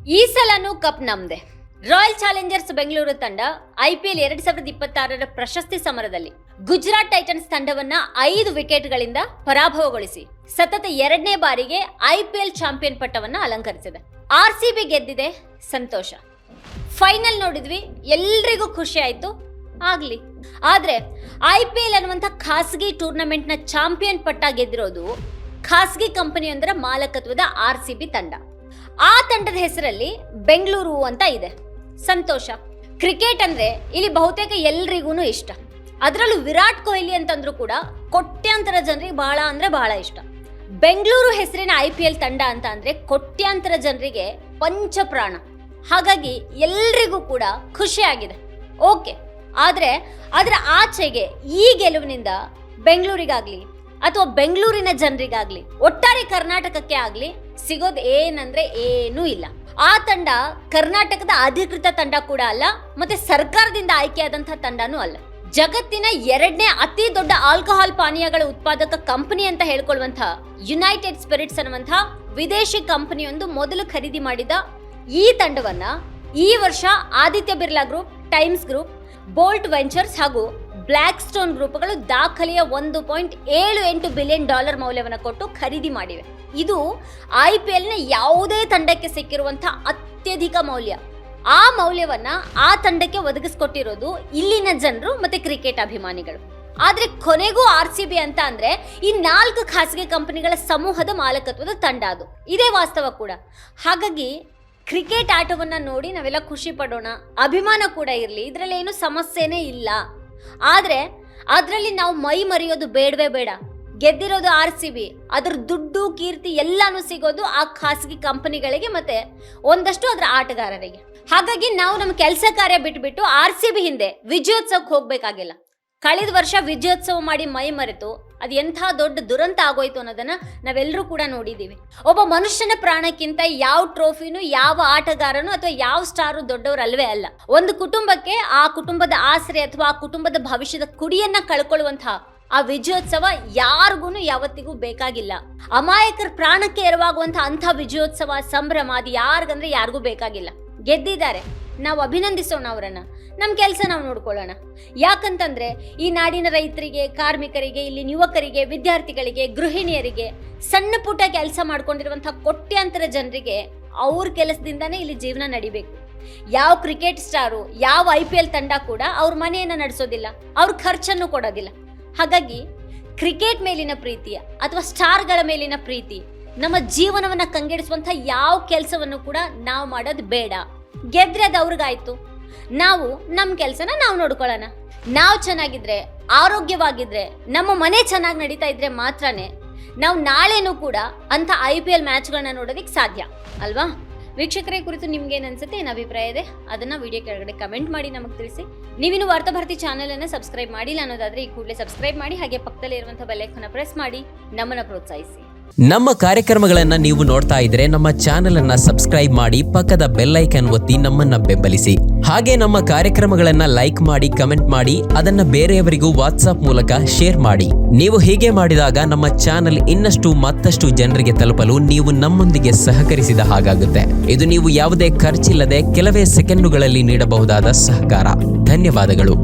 ಈ ಸಲನೂ ಕಪ್ ನಮ್ದೆ. Royal Challengers Bengaluru ತಂಡ IPL 2026 ಪ್ರಶಸ್ತಿ ಸಮರದಲ್ಲಿ ಗುಜರಾತ್ ಟೈಟನ್ಸ್ ತಂಡವನ್ನ 5 ವಿಕೆಟ್ಗಳಿಂದ ಪರಾಭವಗೊಳಿಸಿ ಸತತ 2ನೇ ಬಾರಿಗೆ IPL ಚಾಂಪಿಯನ್ ಪಟ್ಟವನ್ನ ಅಲಂಕರಿಸಿದೆ. RCB ಗೆದ್ದಿದೆ, ಸಂತೋಷ. ಫೈನಲ್ ನೋಡಿದ್ವಿ, ಎಲ್ರಿಗೂ ಖುಷಿ ಆಯ್ತು, ಆಗ್ಲಿ. ಆದ್ರೆ IPL ಅನ್ನುವಂಥ ಖಾಸಗಿ ಟೂರ್ನಮೆಂಟ್ ನ ಚಾಂಪಿಯನ್ ಪಟ್ಟ ಗೆದ್ದಿರೋದು ಖಾಸಗಿ ಕಂಪನಿಯೊಂದರ ಮಾಲಕತ್ವದ RCB ತಂಡ. ಆ ತಂಡದ ಹೆಸರಲ್ಲಿ ಬೆಂಗಳೂರು ಅಂತ ಇದೆ, ಸಂತೋಷ. ಕ್ರಿಕೆಟ್ ಅಂದ್ರೆ ಇಲ್ಲಿ ಬಹುತೇಕ ಎಲ್ರಿಗೂ ಇಷ್ಟ. ಅದರಲ್ಲೂ ವಿರಾಟ್ ಕೊಹ್ಲಿ ಅಂತಂದ್ರೂ ಕೂಡ ಕೋಟ್ಯಾಂತರ ಜನರಿಗೆ ಬಹಳ ಇಷ್ಟ. ಬೆಂಗಳೂರು ಹೆಸರಿನ IPL ತಂಡ ಅಂತ ಅಂದ್ರೆ ಕೋಟ್ಯಾಂತರ ಜನರಿಗೆ ಪಂಚಪ್ರಾಣ. ಹಾಗಾಗಿ ಎಲ್ರಿಗೂ ಕೂಡ ಖುಷಿಯಾಗಿದೆ, ಓಕೆ. ಆದ್ರೆ ಅದರ ಆಚೆಗೆ ಈ ಗೆಲುವಿನಿಂದ ಬೆಂಗಳೂರಿಗಾಗ್ಲಿ ಅಥವಾ ಬೆಂಗಳೂರಿನ ಜನರಿಗಾಗ್ಲಿ ಒಟ್ಟಾರೆ ಕರ್ನಾಟಕಕ್ಕೆ ಆಗ್ಲಿ ಸಿಗೋದು ಏನಂದ್ರೆ ಏನೂ ಇಲ್ಲ. ಆ ತಂಡ ಕರ್ನಾಟಕದ ಅಧಿಕೃತ ತಂಡ ಕೂಡ ಅಲ್ಲ, ಮತ್ತೆ ಸರ್ಕಾರದಿಂದ ಆಯ್ಕೆಯಾದಂತಹ ತಂಡನೂ ಅಲ್ಲ. ಜಗತ್ತಿನ 2ನೇ ಅತಿ ದೊಡ್ಡ ಆಲ್ಕೋಹಾಲ್ ಪಾನೀಯಗಳ ಉತ್ಪಾದಕ ಕಂಪನಿ ಅಂತ ಹೇಳ್ಕೊಳ್ಳುವಂತಹ ಯುನೈಟೆಡ್ ಸ್ಪಿರಿಟ್ಸ್ ಅನ್ನುವಂತಹ ವಿದೇಶಿ ಕಂಪನಿಯೊಂದು ಮೊದಲು ಖರೀದಿ ಮಾಡಿದ ಈ ತಂಡವನ್ನ ಈ ವರ್ಷ Aditya Birla group, times group, bolt ventures ಹಾಗೂ ಬ್ಲ್ಯಾಕ್ ಸ್ಟೋನ್ ಗ್ರೂಪ್ಗಳು ದಾಖಲೆಯ $1.78 ಬಿಲಿಯನ್ ಮೌಲ್ಯವನ್ನು ಕೊಟ್ಟು ಖರೀದಿ ಮಾಡಿವೆ. ಇದು IPL ನ ಯಾವುದೇ ತಂಡಕ್ಕೆ ಸಿಕ್ಕಿರುವಂತಹ ಅತ್ಯಧಿಕ ಮೌಲ್ಯ. ಆ ಮೌಲ್ಯವನ್ನ ಆ ತಂಡಕ್ಕೆ ಒದಗಿಸ್ಕೊಟ್ಟಿರೋದು ಇಲ್ಲಿನ ಜನರು ಮತ್ತೆ ಕ್ರಿಕೆಟ್ ಅಭಿಮಾನಿಗಳು. ಆದ್ರೆ ಕೊನೆಗೂ RCB ಅಂತ ಅಂದ್ರೆ ಈ 4 ಖಾಸಗಿ ಕಂಪನಿಗಳ ಸಮೂಹದ ಮಾಲಕತ್ವದ ತಂಡ, ಅದು ಇದೇ ವಾಸ್ತವ ಕೂಡ. ಹಾಗಾಗಿ ಕ್ರಿಕೆಟ್ ಆಟವನ್ನ ನೋಡಿ ನಾವೆಲ್ಲ ಖುಷಿ ಪಡೋಣ, ಅಭಿಮಾನ ಕೂಡ ಇರಲಿ, ಇದರಲ್ಲಿ ಏನು ಸಮಸ್ಯೆನೇ ಇಲ್ಲ. ಆದ್ರೆ ಅದರಲ್ಲಿ ನಾವು ಮೈ ಮರೆಯೋದು ಬೇಡವೇ ಬೇಡ. ಗೆದ್ದಿರೋದು RCB, ಅದ್ರ ದುಡ್ಡು ಕೀರ್ತಿ ಎಲ್ಲಾನು ಸಿಗೋದು ಆ ಖಾಸಗಿ ಕಂಪನಿಗಳಿಗೆ ಮತ್ತೆ ಒಂದಷ್ಟು ಅದರ ಆಟಗಾರರಿಗೆ. ಹಾಗಾಗಿ ನಾವು ನಮ್ಮ ಕೆಲಸ ಕಾರ್ಯ ಬಿಟ್ಬಿಟ್ಟು RCB ಹಿಂದೆ ವಿಜಯೋತ್ಸವಕ್ಕೆ ಹೋಗ್ಬೇಕಾಗಿಲ್ಲ. ಕಳೆದ ವರ್ಷ ವಿಜಯೋತ್ಸವ ಮಾಡಿ ಮೈ ಮರೆತು ಅದು ಎಂಥ ದೊಡ್ಡ ದುರಂತ ಆಗೋಯ್ತು ಅನ್ನೋದನ್ನ ನಾವೆಲ್ಲರೂ ಕೂಡ ನೋಡಿದ್ದೀವಿ. ಒಬ್ಬ ಮನುಷ್ಯನ ಪ್ರಾಣಕ್ಕಿಂತ ಯಾವ ಟ್ರೋಫಿನೂ ಯಾವ ಆಟಗಾರನು ಅಥವಾ ಯಾವ ಸ್ಟಾರು ದೊಡ್ಡವರಲ್ವೇ ಅಲ್ಲ. ಒಂದು ಕುಟುಂಬಕ್ಕೆ ಆ ಕುಟುಂಬದ ಆಸರೆ ಅಥವಾ ಆ ಕುಟುಂಬದ ಭವಿಷ್ಯದ ಕುಡಿಯನ್ನ ಕಳ್ಕೊಳ್ಳುವಂತಹ ಆ ವಿಜಯೋತ್ಸವ ಯಾರಿಗೂ ಯಾವತ್ತಿಗೂ ಬೇಕಾಗಿಲ್ಲ. ಅಮಾಯಕರ ಪ್ರಾಣಕ್ಕೆ ಎರವಾಗುವಂತಹ ಅಂಥ ವಿಜಯೋತ್ಸವ ಸಂಭ್ರಮ ಅದು ಯಾರಿಗಂದ್ರೆ ಯಾರಿಗೂ ಬೇಕಾಗಿಲ್ಲ. ಗೆದ್ದಿದ್ದಾರೆ, ನಾವು ಅಭಿನಂದಿಸೋಣ ಅವರನ್ನ, ನಮ್ಮ ಕೆಲಸ ನಾವು ನೋಡ್ಕೊಳ್ಳೋಣ. ಯಾಕಂತಂದ್ರೆ ಈ ನಾಡಿನ ರೈತರಿಗೆ, ಕಾರ್ಮಿಕರಿಗೆ, ಇಲ್ಲಿನ ಯುವಕರಿಗೆ, ವಿದ್ಯಾರ್ಥಿಗಳಿಗೆ, ಗೃಹಿಣಿಯರಿಗೆ, ಸಣ್ಣ ಪುಟ್ಟ ಕೆಲಸ ಮಾಡ್ಕೊಂಡಿರುವಂತಹ ಕೋಟ್ಯಾಂತರ ಜನರಿಗೆ ಅವ್ರ ಕೆಲಸದಿಂದಾನೇ ಇಲ್ಲಿ ಜೀವನ ನಡಿಬೇಕು. ಯಾವ ಕ್ರಿಕೆಟ್ ಸ್ಟಾರು, ಯಾವ IPL ತಂಡ ಕೂಡ ಅವ್ರ ಮನೆಯನ್ನ ನಡೆಸೋದಿಲ್ಲ, ಅವ್ರ ಖರ್ಚನ್ನು ಕೊಡೋದಿಲ್ಲ. ಹಾಗಾಗಿ ಕ್ರಿಕೆಟ್ ಮೇಲಿನ ಪ್ರೀತಿ ಅಥವಾ ಸ್ಟಾರ್ಗಳ ಮೇಲಿನ ಪ್ರೀತಿ ನಮ್ಮ ಜೀವನವನ್ನ ಕಂಗೆಡಿಸುವಂತ ಯಾವ ಕೆಲಸವನ್ನು ಕೂಡ ನಾವು ಮಾಡೋದು ಬೇಡ. ಗೆದ್ರೆ ಅದು ಅವ್ರಿಗಾಯ್ತು, ನಾವು ನಮ್ಮ ಕೆಲಸನ ನಾವು ನೋಡ್ಕೊಳ್ಳೋಣ. ನಾವು ಚೆನ್ನಾಗಿದ್ರೆ, ಆರೋಗ್ಯವಾಗಿದ್ರೆ, ನಮ್ಮ ಮನೆ ಚೆನ್ನಾಗಿ ನಡೀತಾ ಇದ್ರೆ ಮಾತ್ರನೇ ನಾವು ನಾಳೆನೂ ಕೂಡ ಅಂತ IPL ಮ್ಯಾಚ್ಗಳನ್ನ ನೋಡೋದಕ್ಕೆ ಸಾಧ್ಯ ಅಲ್ವಾ? ವೀಕ್ಷಕರೇ, ಕುರಿತು ನಿಮ್ಗೆ ಏನು ಅನ್ಸುತ್ತೆ, ಏನು ಅಭಿಪ್ರಾಯ ಇದೆ ಅದನ್ನ ವಿಡಿಯೋ ಕೆಳಗಡೆ ಕಮೆಂಟ್ ಮಾಡಿ ನಮಗೆ ತಿಳಿಸಿ. ನೀವಿನ್ನು ವಾರ್ತಾಭಾರತಿ ಚಾನೆಲ್ ಅನ್ನು ಸಬ್ಸ್ಕ್ರೈಬ್ ಮಾಡಿಲ್ಲ ಅನ್ನೋದಾದ್ರೆ ಈ ಕೂಡಲೇ ಸಬ್ಸ್ಕ್ರೈಬ್ ಮಾಡಿ, ಹಾಗೆ ಪಕ್ಕದಲ್ಲಿ ಇರುವಂತಹ ಬೆಲ್ ಐಕಾನ್ ಪ್ರೆಸ್ ಮಾಡಿ ನಮ್ಮನ್ನ ಪ್ರೋತ್ಸಾಹಿಸಿ. ನಮ್ಮ ಕಾರ್ಯಕ್ರಮಗಳನ್ನ ನೀವು ನೋಡ್ತಾ ಇದ್ರೆ ನಮ್ಮ ಚಾನೆಲ್ ಅನ್ನ ಸಬ್ಸ್ಕ್ರೈಬ್ ಮಾಡಿ, ಪಕ್ಕದ ಬೆಲ್ ಐಕಾನ್ ಒತ್ತಿ ನಮ್ಮನ್ನ ಬೆಂಬಲಿಸಿ. ಹಾಗೆ ನಮ್ಮ ಕಾರ್ಯಕ್ರಮಗಳನ್ನ ಲೈಕ್ ಮಾಡಿ, ಕಮೆಂಟ್ ಮಾಡಿ, ಅದನ್ನ ಬೇರೆಯವರಿಗೂ ವಾಟ್ಸ್ಆಪ್ ಮೂಲಕ ಶೇರ್ ಮಾಡಿ. ನೀವು ಹೀಗೆ ಮಾಡಿದಾಗ ನಮ್ಮ ಚಾನೆಲ್ ಇನ್ನಷ್ಟು ಮತ್ತಷ್ಟು ಜನರಿಗೆ ತಲುಪಲು ನೀವು ನಮ್ಮೊಂದಿಗೆ ಸಹಕರಿಸಿದ ಹಾಗಾಗುತ್ತೆ. ಇದು ನೀವು ಯಾವುದೇ ಖರ್ಚಿಲ್ಲದೆ ಕೆಲವೇ ಸೆಕೆಂಡುಗಳಲ್ಲಿ ನೀಡಬಹುದಾದ ಸಹಕಾರ. ಧನ್ಯವಾದಗಳು.